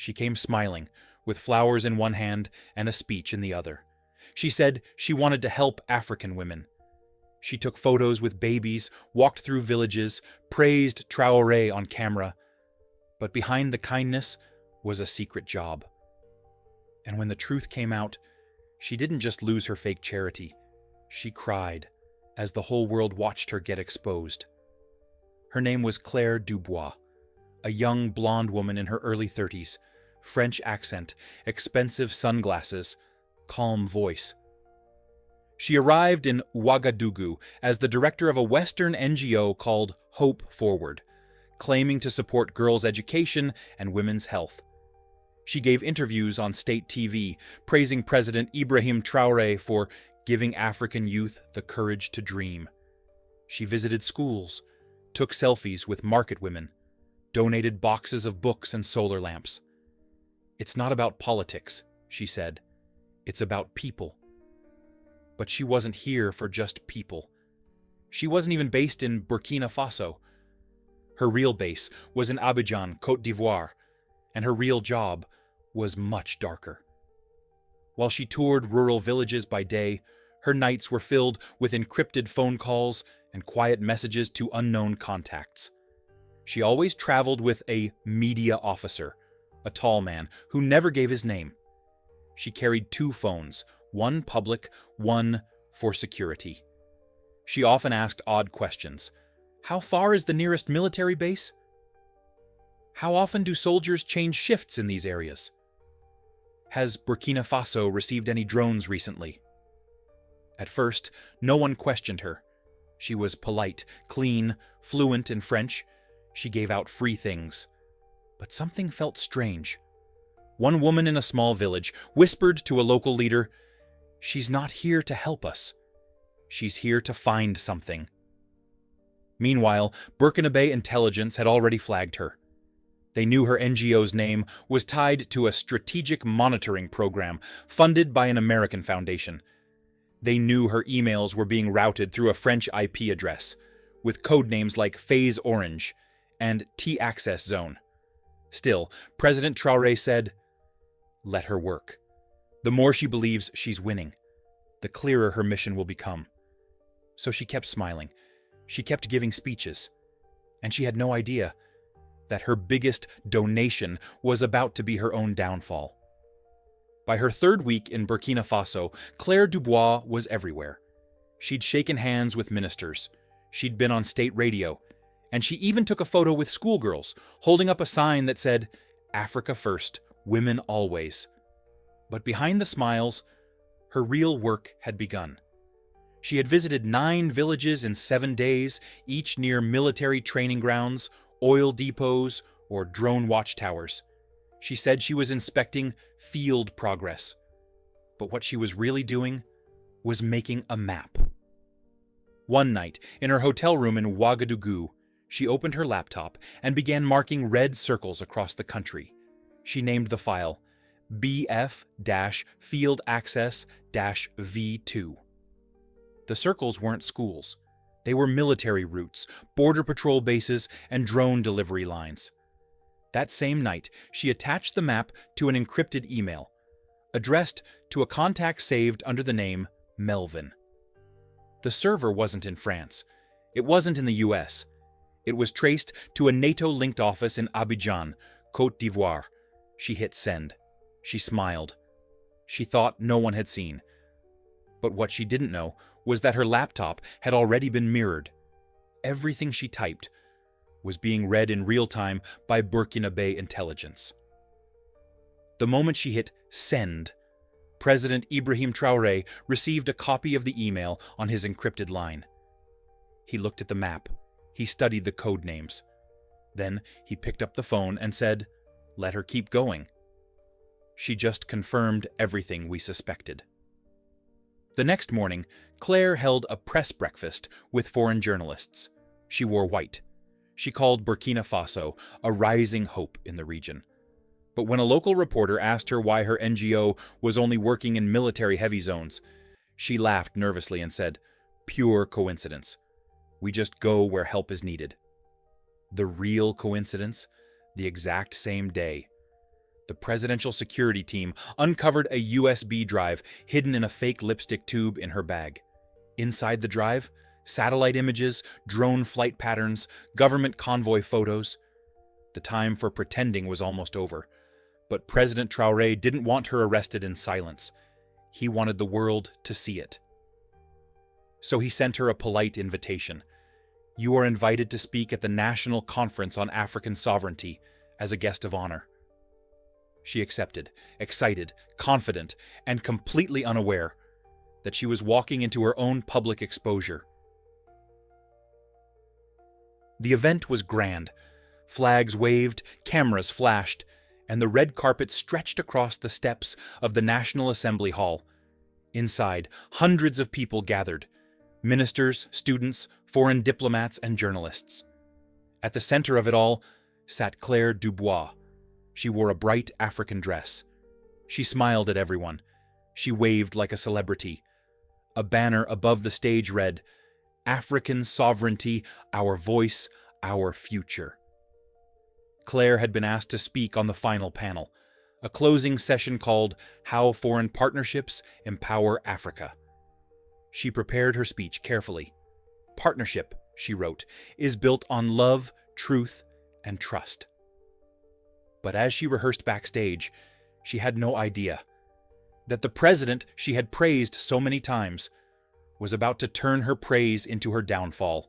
She came smiling, with flowers in one hand and a speech in the other. She said she wanted to help African women. She took photos with babies, walked through villages, praised Traore on camera. But behind the kindness was a secret job. And when the truth came out, she didn't just lose her fake charity. She cried as the whole world watched her get exposed. Her name was Claire Dubois, a young blonde woman in her early 30s, French accent, expensive sunglasses, calm voice. She arrived in Ouagadougou as the director of a Western NGO called Hope Forward, claiming to support girls' education and women's health. She gave interviews on state TV, praising President Ibrahim Traore for giving African youth the courage to dream. She visited schools, took selfies with market women, donated boxes of books and solar lamps. "It's not about politics," she said. "It's about people." But she wasn't here for just people. She wasn't even based in Burkina Faso. Her real base was in Abidjan, Côte d'Ivoire, and her real job was much darker. While she toured rural villages by day, her nights were filled with encrypted phone calls and quiet messages to unknown contacts. She always traveled with a media officer, a tall man who never gave his name. She carried 2 phones, one public, one for security. She often asked odd questions. How far is the nearest military base? How often do soldiers change shifts in these areas? Has Burkina Faso received any drones recently? At first, no one questioned her. She was polite, clean, fluent in French. She gave out free things. But something felt strange. One woman in a small village whispered to a local leader, "She's not here to help us. She's here to find something." Meanwhile, Burkinabe intelligence had already flagged her. They knew her NGO's name was tied to a strategic monitoring program funded by an American foundation. They knew her emails were being routed through a French IP address, with code names like Phase Orange and T-Access Zone. Still, President Traore said, "Let her work. The more she believes she's winning, the clearer her mission will become." So she kept smiling. She kept giving speeches. And she had no idea that her biggest donation was about to be her own downfall. By her 3rd week in Burkina Faso, Claire Dubois was everywhere. She'd shaken hands with ministers. She'd been on state radio. And she even took a photo with schoolgirls, holding up a sign that said, "Africa first, women always." But behind the smiles, her real work had begun. She had visited 9 villages in 7 days, each near military training grounds, oil depots, or drone watchtowers. She said she was inspecting field progress. But what she was really doing was making a map. One night, in her hotel room in Ouagadougou, she opened her laptop and began marking red circles across the country. She named the file BF-Field Access-V2. The circles weren't schools. They were military routes, border patrol bases, and drone delivery lines. That same night, she attached the map to an encrypted email, addressed to a contact saved under the name Melvin. The server wasn't in France. It wasn't in the US. It was traced to a NATO-linked office in Abidjan, Côte d'Ivoire. She hit send. She smiled. She thought no one had seen. But what she didn't know was that her laptop had already been mirrored. Everything she typed was being read in real time by Burkinabe intelligence. The moment she hit send, President Ibrahim Traore received a copy of the email on his encrypted line. He looked at the map. He studied the code names. Then he picked up the phone and said, "Let her keep going." She just confirmed everything we suspected. The next morning, Claire held a press breakfast with foreign journalists. She wore white. She called Burkina Faso a rising hope in the region. But when a local reporter asked her why her NGO was only working in military-heavy zones, she laughed nervously and said, "Pure coincidence. We just go where help is needed." The real coincidence? The exact same day. The presidential security team uncovered a USB drive hidden in a fake lipstick tube in her bag. Inside the drive, satellite images, drone flight patterns, government convoy photos. The time for pretending was almost over. But President Traore didn't want her arrested in silence. He wanted the world to see it. So he sent her a polite invitation. "You are invited to speak at the National Conference on African Sovereignty as a guest of honor." She accepted, excited, confident, and completely unaware that she was walking into her own public exposure. The event was grand. Flags waved, cameras flashed, and the red carpet stretched across the steps of the National Assembly Hall. Inside, hundreds of people gathered: ministers, students, foreign diplomats, and journalists. At the center of it all sat Claire Dubois. She wore a bright African dress. She smiled at everyone. She waved like a celebrity. A banner above the stage read, "African Sovereignty, Our Voice, Our Future." Claire had been asked to speak on the final panel, a closing session called "How Foreign Partnerships Empower Africa." She prepared her speech carefully. "Partnership," she wrote, "is built on love, truth, and trust." But as she rehearsed backstage, she had no idea that the president she had praised so many times was about to turn her praise into her downfall.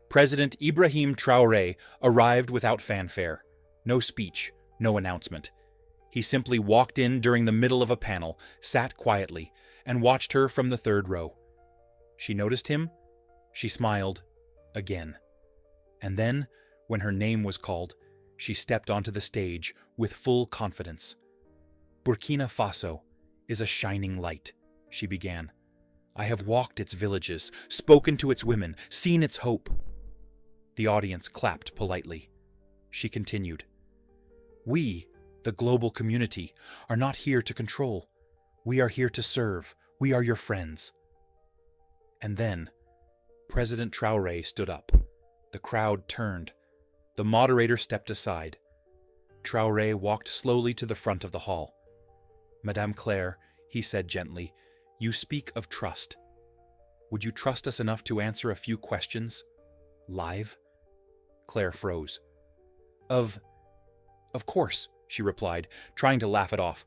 President Ibrahim Traore arrived without fanfare. No speech, no announcement. He simply walked in during the middle of a panel, sat quietly, and watched her from the third row. She noticed him. She smiled again. And then, when her name was called, she stepped onto the stage with full confidence. "Burkina Faso is a shining light," she began. "I have walked its villages, spoken to its women, seen its hope." The audience clapped politely. She continued, "We, the global community, are not here to control. We are here to serve. We are your friends." And then, President Traore stood up. The crowd turned. The moderator stepped aside. Traore walked slowly to the front of the hall. "Madame Claire," he said gently, "you speak of trust. Would you trust us enough to answer a few questions? Live?" Claire froze. Of course," she replied, trying to laugh it off,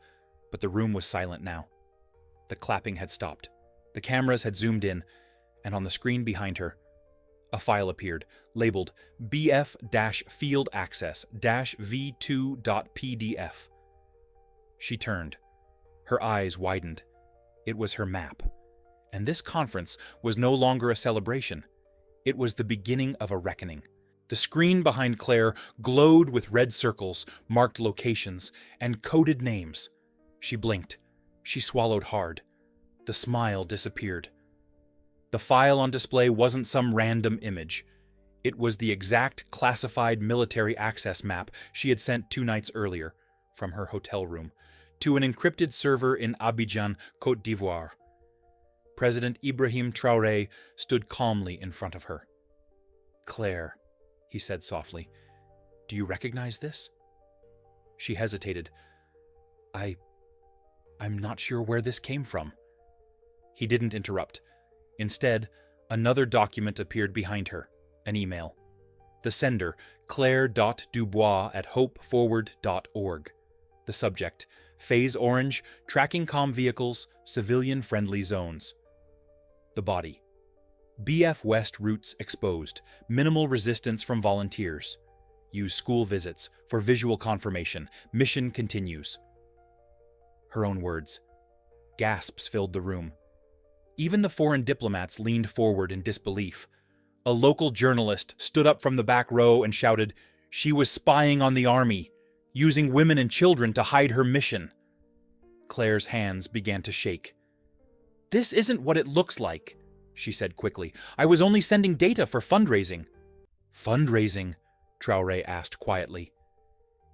but the room was silent now. The clapping had stopped. The cameras had zoomed in, and on the screen behind her, a file appeared, labeled BF-Field Access-V2.pdf. She turned. Her eyes widened. It was her map. And this conference was no longer a celebration. It was the beginning of a reckoning. The screen behind Claire glowed with red circles, marked locations, and coded names. She blinked. She swallowed hard. The smile disappeared. The file on display wasn't some random image. It was the exact classified military access map she had sent 2 nights earlier, from her hotel room, to an encrypted server in Abidjan, Côte d'Ivoire. President Ibrahim Traore stood calmly in front of her. "Claire," he said softly, "do you recognize this?" She hesitated. I'm not sure where this came from." He didn't interrupt. Instead, another document appeared behind her, an email. The sender, claire.dubois@hopeforward.org. The subject, Phase Orange, Tracking Comm Vehicles, Civilian-Friendly Zones. The body, BF West routes exposed, minimal resistance from volunteers. Use school visits for visual confirmation. Mission continues. Her own words. Gasps filled the room. Even the foreign diplomats leaned forward in disbelief. A local journalist stood up from the back row and shouted, "She was spying on the army, using women and children to hide her mission." Claire's hands began to shake. "This isn't what it looks like," she said quickly. "I was only sending data for fundraising." "Fundraising?" Traore asked quietly.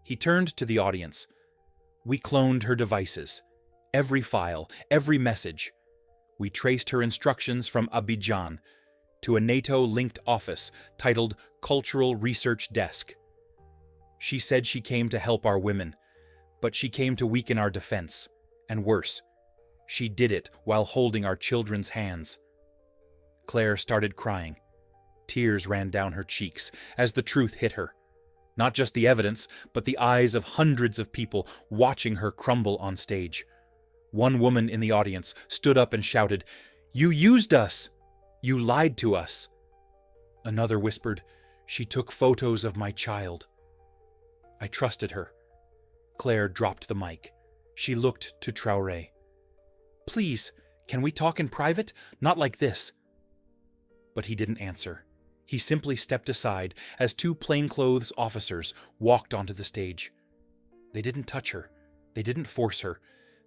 He turned to the audience. "We cloned her devices. Every file, every message. We traced her instructions from Abidjan to a NATO-linked office titled Cultural Research Desk. She said she came to help our women, But she came to weaken our defense, and worse, she did it while holding our children's hands. Claire started crying. Tears ran down her cheeks as the truth hit her. Not just the evidence, but the eyes of hundreds of people watching her crumble on stage. One woman in the audience stood up and shouted, "You used us! You lied to us!" Another whispered, "She took photos of my child." I trusted her. Claire dropped the mic. She looked to Traore. "Please, can we talk in private? Not like this." But he didn't answer. He simply stepped aside as two plainclothes officers walked onto the stage. They didn't touch her. They didn't force her.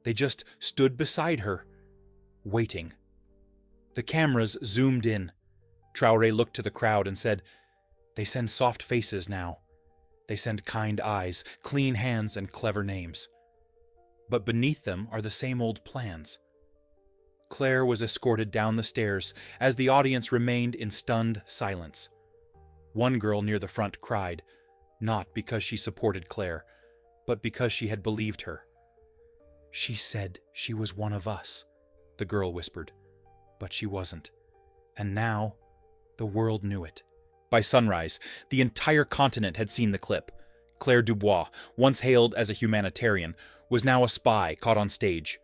They just stood beside her, waiting. The cameras zoomed in. Traore looked to the crowd and said, "They send soft faces now. They send kind eyes, clean hands, and clever names. But beneath them are the same old plans." Claire was escorted down the stairs as the audience remained in stunned silence. One girl near the front cried, not because she supported Claire, but because she had believed her. "She said she was one of us," the girl whispered, but she wasn't. And now, the world knew it. By sunrise, the entire continent had seen the clip. Claire Dubois, once hailed as a humanitarian, was now a spy caught on stage.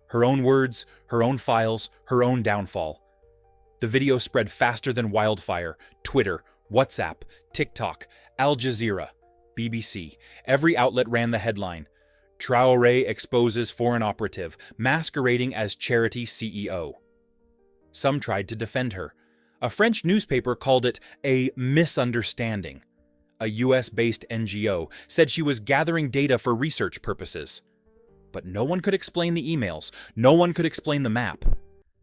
Her own words, her own files, her own downfall. The video spread faster than wildfire. Twitter, WhatsApp, TikTok, Al Jazeera, BBC. Every outlet ran the headline, "Traore exposes foreign operative, masquerading as charity CEO." Some tried to defend her. A French newspaper called it a misunderstanding. A US-based NGO said she was gathering data for research purposes. But no one could explain the emails. No one could explain the map.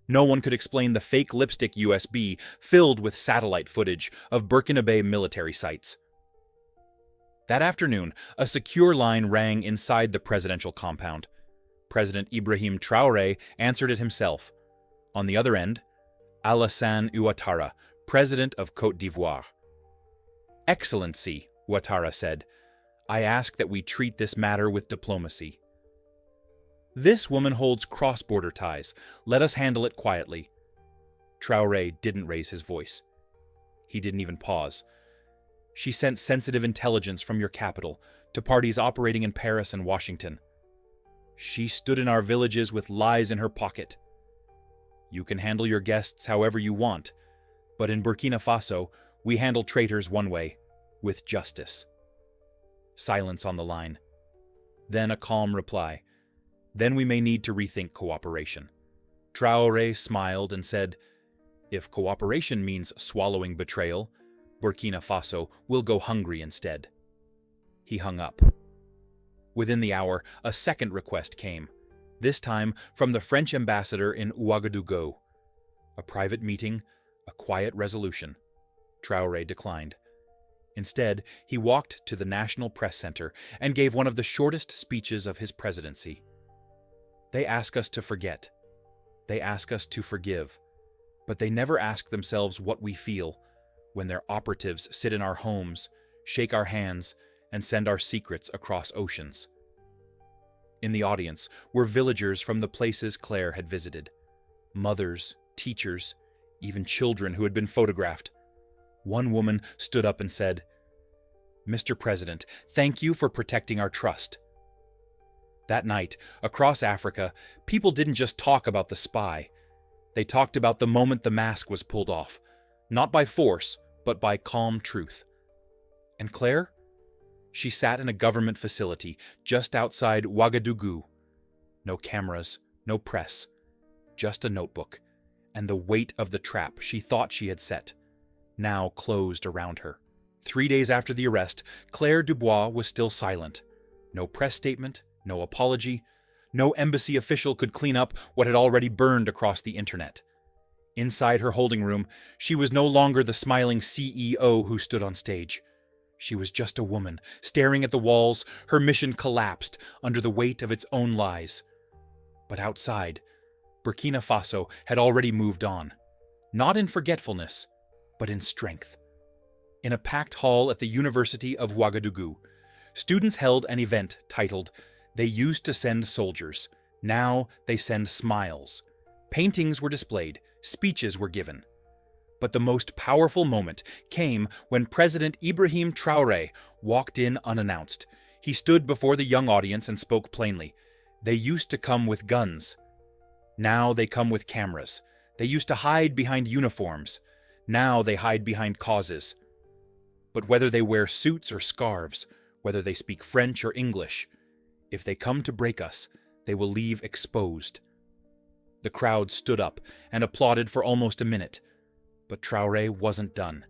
No one could explain the fake lipstick USB filled with satellite footage of Burkina Faso military sites. That afternoon, a secure line rang inside the presidential compound. President Ibrahim Traore answered it himself. On the other end, Alassane Ouattara, President of Côte d'Ivoire. "Excellency," Ouattara said, "I ask that we treat this matter with diplomacy. This woman holds cross-border ties. Let us handle it quietly." Traore didn't raise his voice. He didn't even pause. "She sent sensitive intelligence from your capital to parties operating in Paris and Washington. She stood in our villages with lies in her pocket. You can handle your guests however you want, but in Burkina Faso, we handle traitors one way, with justice." Silence on the line. Then a calm reply. "Then we may need to rethink cooperation." Traore smiled and said, "If cooperation means swallowing betrayal, Burkina Faso will go hungry instead." He hung up. Within the hour, a second request came, this time from the French ambassador in Ouagadougou. A private meeting, a quiet resolution. Traore declined. Instead, he walked to the National Press Center and gave one of the shortest speeches of his presidency. They ask us to forget. They ask us to forgive. But they never ask themselves what we feel when their operatives sit in our homes, shake our hands, and send our secrets across oceans. In the audience were villagers from the places Claire had visited. Mothers, teachers, even children who had been photographed. One woman stood up and said, "Mr. President, thank you for protecting our trust." That night, across Africa, people didn't just talk about the spy. They talked about the moment the mask was pulled off, not by force, but by calm truth. And Claire? She sat in a government facility just outside Ouagadougou. No cameras, no press, just a notebook, and the weight of the trap she thought she had set, now closed around her. 3 days after the arrest, Claire Dubois was still silent. No press statement, no apology. No embassy official could clean up what had already burned across the internet. Inside her holding room, she was no longer the smiling CEO who stood on stage. She was just a woman, staring at the walls, her mission collapsed under the weight of its own lies. But outside, Burkina Faso had already moved on. Not in forgetfulness, but in strength. In a packed hall at the University of Ouagadougou, students held an event titled They used to send soldiers. Now they send smiles. Paintings were displayed, speeches were given. But the most powerful moment came when President Ibrahim Traore walked in unannounced. He stood before the young audience and spoke plainly. They used to come with guns. Now they come with cameras. They used to hide behind uniforms. Now they hide behind causes. But whether they wear suits or scarves, whether they speak French or English, if they come to break us, they will leave exposed. The crowd stood up and applauded for almost a minute, but Traore wasn't done.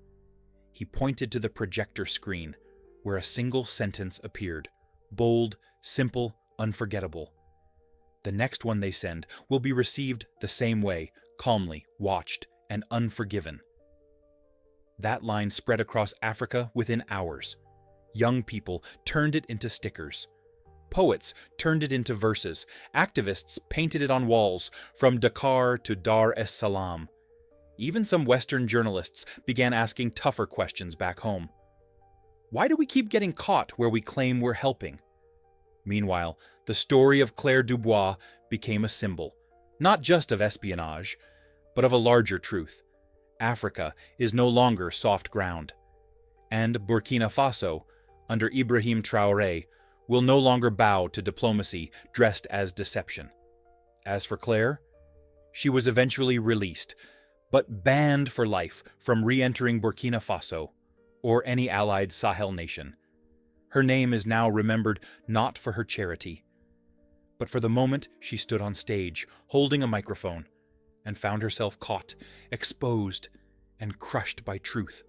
He pointed to the projector screen, where a single sentence appeared, bold, simple, unforgettable. The next one they send will be received the same way, calmly, watched, and unforgiven. That line spread across Africa within hours. Young people turned it into stickers. Poets turned it into verses. Activists painted it on walls, from Dakar to Dar es Salaam. Even some Western journalists began asking tougher questions back home. Why do we keep getting caught where we claim we're helping? Meanwhile, the story of Claire Dubois became a symbol, not just of espionage, but of a larger truth. Africa is no longer soft ground. And Burkina Faso, under Ibrahim Traore, will no longer bow to diplomacy dressed as deception. As for Claire, she was eventually released, but banned for life from re-entering Burkina Faso or any allied Sahel nation. Her name is now remembered not for her charity, but for the moment she stood on stage, holding a microphone, and found herself caught, exposed, and crushed by truth.